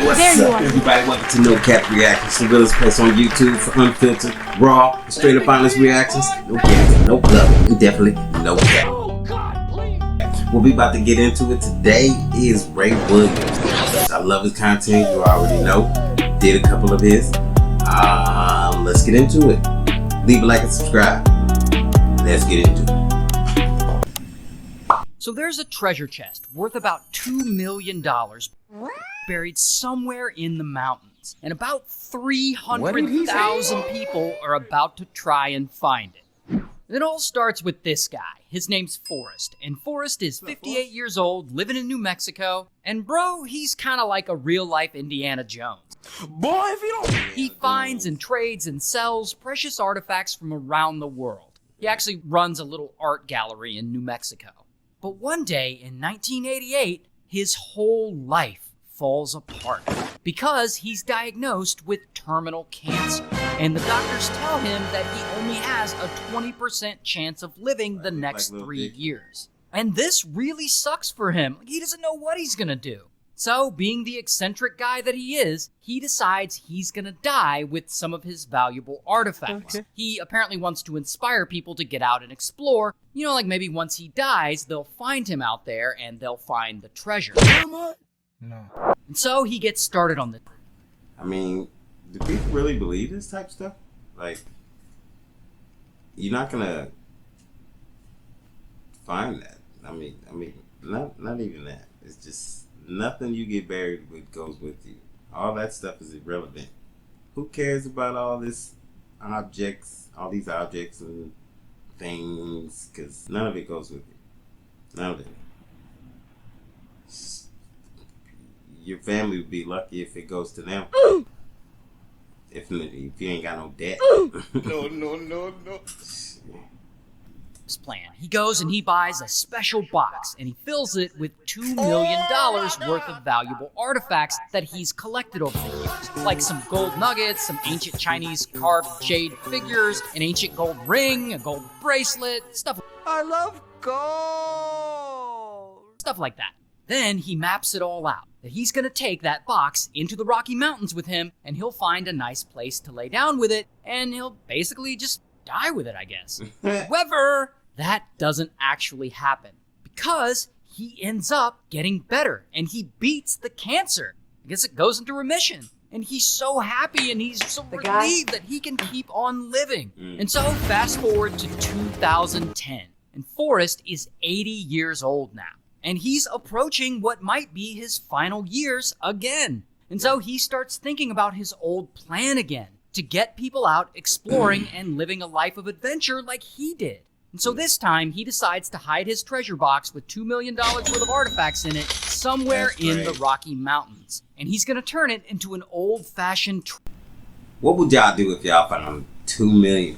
What's up, everybody? Welcome to NoCap Reactions, the realest place on YouTube for unfiltered, raw, straight up honest reactions. No gas, no bluff, and definitely no cap. What we about to get into it today is Ray Williams. I love his content, you already know. Did a couple of his. Let's get into it. Leave a like and subscribe. Let's get into it. So there's a treasure chest worth about $2 million buried somewhere in the mountains. And about 300,000 people are about to try and find it. It all starts with this guy. His name's Forrest. And Forrest is 58 years old, living in New Mexico. And bro, he's kind of like a real-life Indiana Jones. Boy, if you don't... He finds and trades and sells precious artifacts from around the world. He actually runs a little art gallery in New Mexico. But one day in 1988, his whole life falls apart because he's diagnosed with terminal cancer. And the doctors tell him that he only has a 20% chance of living the next 3 years. And this really sucks for him. He doesn't know what he's gonna do. So, being the eccentric guy that he is, he decides he's gonna die with some of his valuable artifacts. Okay. He apparently wants to inspire people to get out and explore. You know, like maybe once he dies, they'll find him out there and they'll find the treasure. No. And so he gets started on this. I mean, do people really believe this type of stuff? Like, you're not gonna find that. I mean, not even that. It's just nothing you get buried with goes with you. All that stuff is irrelevant. Who cares about all this objects, all these objects and things? Because none of it goes with you. None of it. Your family would be lucky if it goes to them. If you ain't got no debt. No. Plan. He goes and he buys a special box and he fills it with $2 million worth of valuable artifacts that he's collected over the years. Like some gold nuggets, some ancient Chinese carved jade figures, an ancient gold ring, a gold bracelet, stuff. I love gold. Stuff like that. Then he maps it all out. That he's gonna take that box into the Rocky Mountains with him and he'll find a nice place to lay down with it and he'll basically just die with it, I guess. However, that doesn't actually happen because he ends up getting better and he beats the cancer. I guess it goes into remission. And he's so happy and he's so relieved that he can keep on living. And so fast forward to 2010 and Forrest is 80 years old now. And he's approaching what might be his final years again. And so he starts thinking about his old plan again to get people out exploring and living a life of adventure like he did. And so this time, he decides to hide his treasure box with $2 million worth of artifacts in it somewhere in the Rocky Mountains. And he's going to turn it into an old-fashioned... What would y'all do if y'all found $2 million?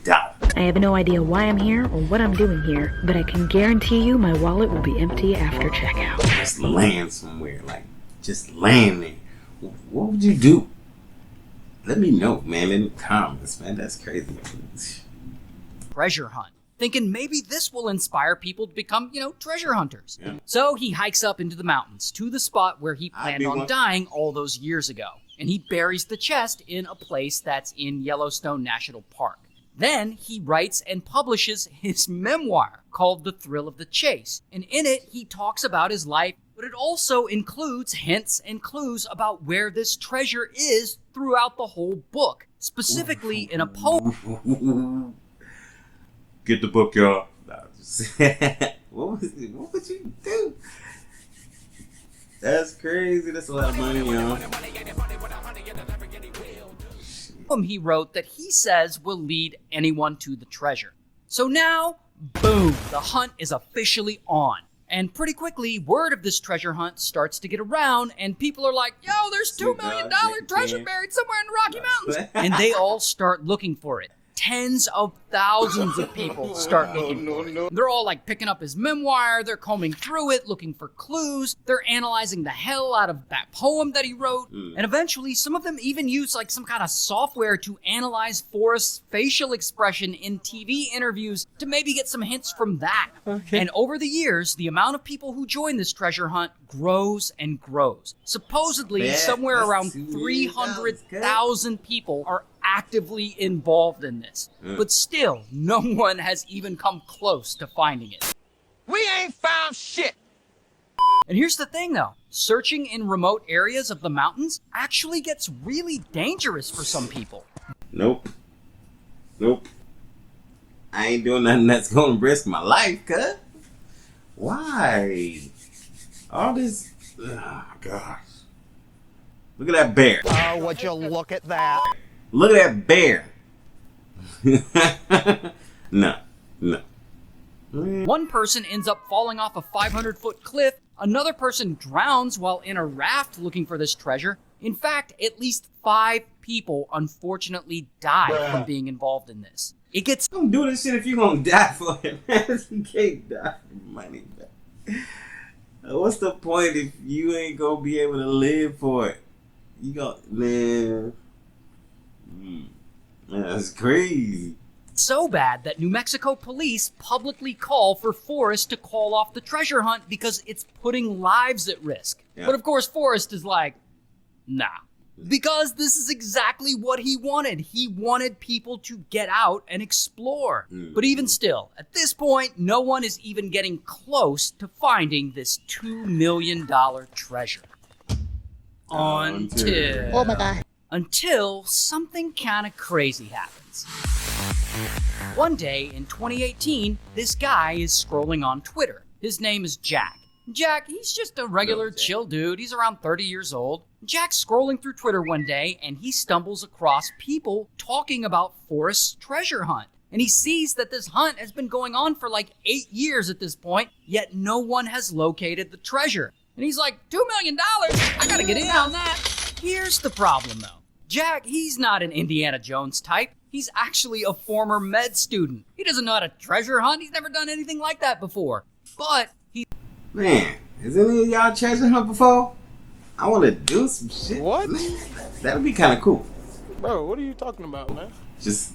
I have no idea why I'm here or what I'm doing here, but I can guarantee you my wallet will be empty after checkout. Just land somewhere, like, just land there. What would you do? Let me know, man, in the comments, man. That's crazy. Treasure hunt. Thinking maybe this will inspire people to become, treasure hunters. Yeah. So he hikes up into the mountains to the spot where he planned on dying all those years ago. And he buries the chest in a place that's in Yellowstone National Park. Then he writes and publishes his memoir called The Thrill of the Chase. And in it, he talks about his life, but it also includes hints and clues about where this treasure is throughout the whole book. Specifically in a poem. Get the book, y'all. What would you do? That's crazy. That's a lot of money, y'all. He wrote that he says will lead anyone to the treasure. So now, boom, the hunt is officially on. And pretty quickly, word of this treasure hunt starts to get around, and people are like, yo, there's $2 million treasure buried somewhere in the Rocky Mountains. And they all start looking for it. tens of thousands of people start looking for it. They're all like picking up his memoir, they're combing through it, looking for clues, they're analyzing the hell out of that poem that he wrote, and eventually some of them even use like some kind of software to analyze Forrest's facial expression in TV interviews to maybe get some hints from that. Okay. And over the years, the amount of people who join this treasure hunt grows and grows. Supposedly, somewhere around 300,000 people are actively involved in this. But still, no one has even come close to finding it. We ain't found shit. And here's the thing though, searching in remote areas of the mountains actually gets really dangerous for some people. Nope. I ain't doing nothing that's gonna risk my life, cuz. Why? All this, oh gosh. Look at that bear. Oh, would you look at that? Look at that bear. No. One person ends up falling off a 500-foot cliff. Another person drowns while in a raft looking for this treasure. In fact, at least 5 people unfortunately died from being involved in this. It gets... Don't do this shit if you're gonna die for it, man. You can't die for money, man. What's the point if you ain't gonna be able to live for it? You got, man. That's crazy. So bad that New Mexico police publicly call for Forrest to call off the treasure hunt because it's putting lives at risk. Yeah. But of course, Forrest is like, nah. Because this is exactly what he wanted. He wanted people to get out and explore. But even still, at this point, no one is even getting close to finding this $2 million treasure. Until... Oh my God. Until something kind of crazy happens. One day in 2018, this guy is scrolling on Twitter. His name is Jack. Jack, he's just a regular chill dude. He's around 30 years old. Jack's scrolling through Twitter one day and he stumbles across people talking about Forrest's treasure hunt. And he sees that this hunt has been going on for like 8 years at this point, yet no one has located the treasure. And he's like, $2 million? I gotta get in on that. Here's the problem though. Jack, he's not an Indiana Jones type. He's actually a former med student. He doesn't know how to treasure hunt. He's never done anything like that before. But he... Man, has any of y'all treasure hunt before? I want to do some shit. What? Man, that would be kind of cool. Bro, what are you talking about, man? Just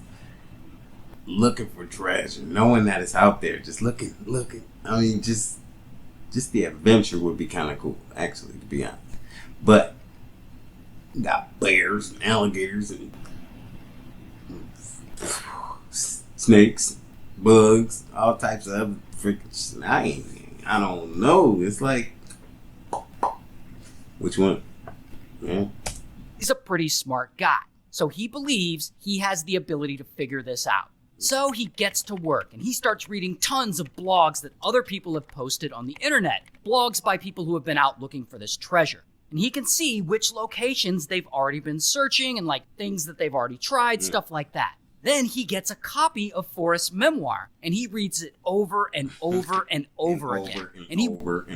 looking for treasure, knowing that it's out there. Just looking. I mean, just the adventure would be kind of cool, actually, to be honest. But got bears and alligators and snakes, bugs, all types of other freaking shit. I don't know. It's like, which one? Yeah. He's a pretty smart guy, so he believes he has the ability to figure this out. So he gets to work and he starts reading tons of blogs that other people have posted on the internet. Blogs by people who have been out looking for this treasure. And he can see which locations they've already been searching and like things that they've already tried, stuff like that. Then he gets a copy of Forrest's memoir and he reads it over and over and over again. Over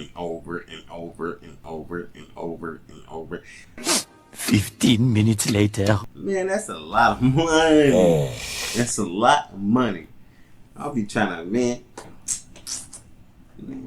and over. 15 minutes later. Man, that's a lot of money. That's a lot of money. I'll be trying to, man,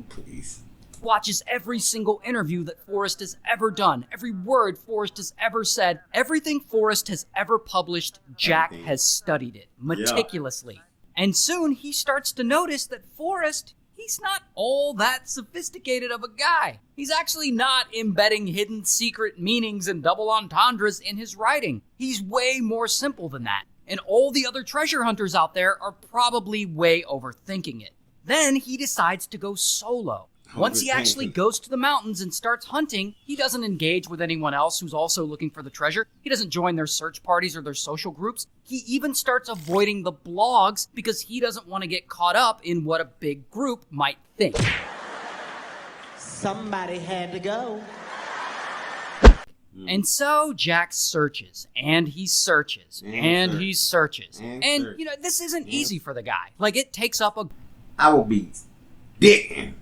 please. Watches every single interview that Forrest has ever done, every word Forrest has ever said, everything Forrest has ever published, Jack has studied it meticulously. And soon he starts to notice that Forrest, he's not all that sophisticated of a guy. He's actually not embedding hidden secret meanings and double entendres in his writing. He's way more simple than that. And all the other treasure hunters out there are probably way overthinking it. Then he decides to go solo. Once he actually goes to the mountains and starts hunting, he doesn't engage with anyone else who's also looking for the treasure. He doesn't join their search parties or their social groups. He even starts avoiding the blogs because he doesn't want to get caught up in what a big group might think. Somebody had to go. And so Jack searches, and he searches, and he searches. And, you know, this isn't easy for the guy. Like, it takes up a... I will be digging.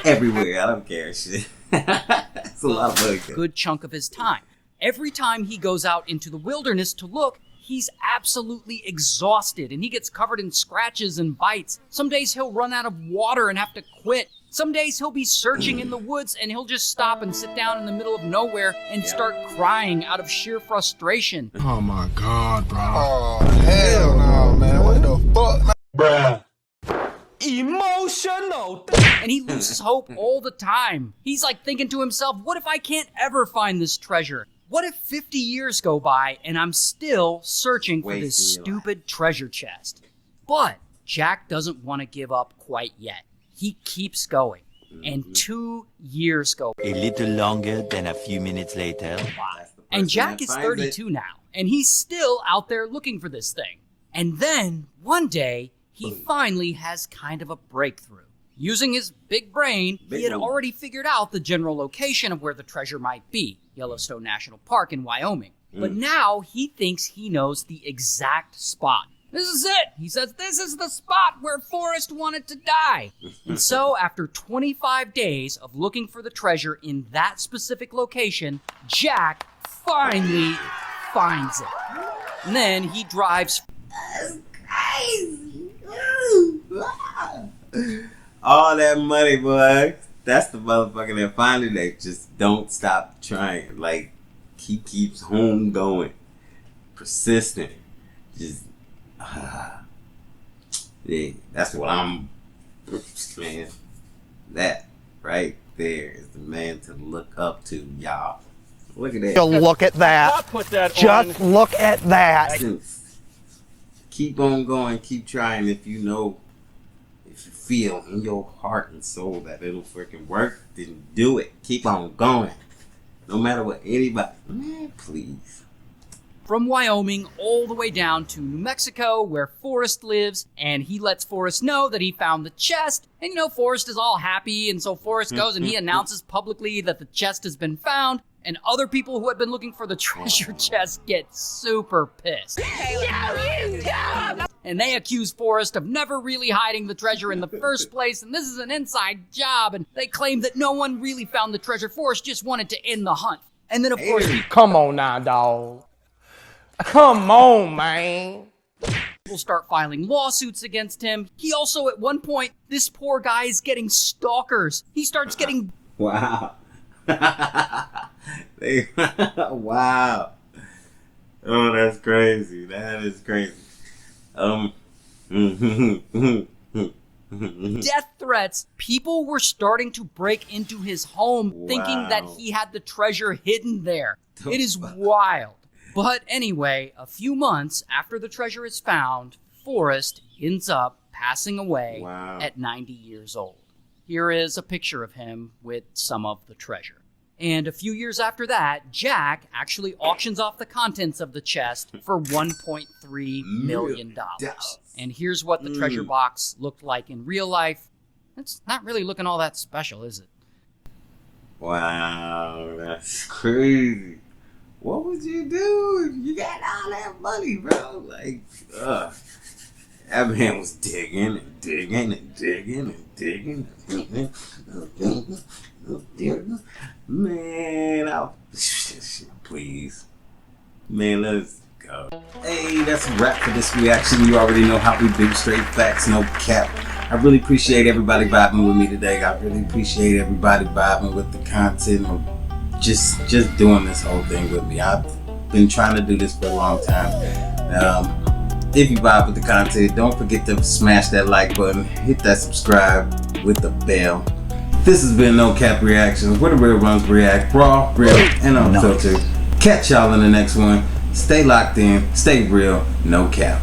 Everywhere, I don't care, shit. It's a lot of money. Good chunk of his time. Every time he goes out into the wilderness to look, he's absolutely exhausted and he gets covered in scratches and bites. Some days he'll run out of water and have to quit. Some days he'll be searching in the woods and he'll just stop and sit down in the middle of nowhere and start crying out of sheer frustration. Oh my God, bro. Oh, hell no, man. What the fuck? Bruh. Emotional. And he loses hope all the time. He's like thinking to himself, what if I can't ever find this treasure? What if 50 years go by and I'm still searching for this stupid treasure chest? But Jack doesn't want to give up quite yet. He keeps going. And 2 years go by. A little longer than a few minutes later. And Jack is 32 now, and he's still out there looking for this thing. And then, one day, he finally has kind of a breakthrough. Using his big brain, he had already figured out the general location of where the treasure might be, Yellowstone National Park in Wyoming. But now he thinks he knows the exact spot. This is it! He says, this is the spot where Forrest wanted to die. And so, after 25 days of looking for the treasure in that specific location, Jack finally finds it. And then he drives... That's crazy. All that money, boy. That's the motherfucker that finally, they just don't stop trying. Like, he keeps home going. Persistent. Just... yeah, that's what I'm, man. That right there is the man to look up to, y'all. Look at that. Look at that. Just look at that. Keep on going, keep trying. If you know, if you feel in your heart and soul that it'll freaking work, then do it. Keep on going. No matter what anybody, man, please. From Wyoming all the way down to New Mexico where Forrest lives, and he lets Forrest know that he found the chest. And you know, Forrest is all happy, and so Forrest goes and he announces publicly that the chest has been found, and other people who had been looking for the treasure chest get super pissed. And they accuse Forrest of never really hiding the treasure in the first place, and this is an inside job, and they claim that no one really found the treasure. Forrest just wanted to end the hunt. And then of course... Come on now, dog. Come on, man. People start filing lawsuits against him. He also, at one point, this poor guy is getting stalkers. He starts getting... Wow. Wow. Oh, that's crazy. That is crazy. Death threats. People were starting to break into his home thinking that he had the treasure hidden there. It is wild. But anyway, a few months after the treasure is found, Forrest ends up passing away at 90 years old. Here is a picture of him with some of the treasure. And a few years after that, Jack actually auctions off the contents of the chest for $1.3 million. And here's what the treasure box looked like in real life. It's not really looking all that special, is it? Wow, that's crazy. What would you do if you got all that money, bro? Like, that man was digging and digging and digging and digging. Man, please. Man, let's go. Hey, that's a wrap for this reaction. You already know how we do, straight facts, no cap. I really appreciate everybody vibing with me today. I really appreciate everybody vibing with the content or just doing this whole thing with me. I've been trying to do this for a long time. If you vibe with the content, don't forget to smash that like button, hit that subscribe with the bell. This has been NoCap Reactions, where the real ones react, raw, real, and unfiltered. Catch y'all in the next one. Stay locked in, stay real, no cap.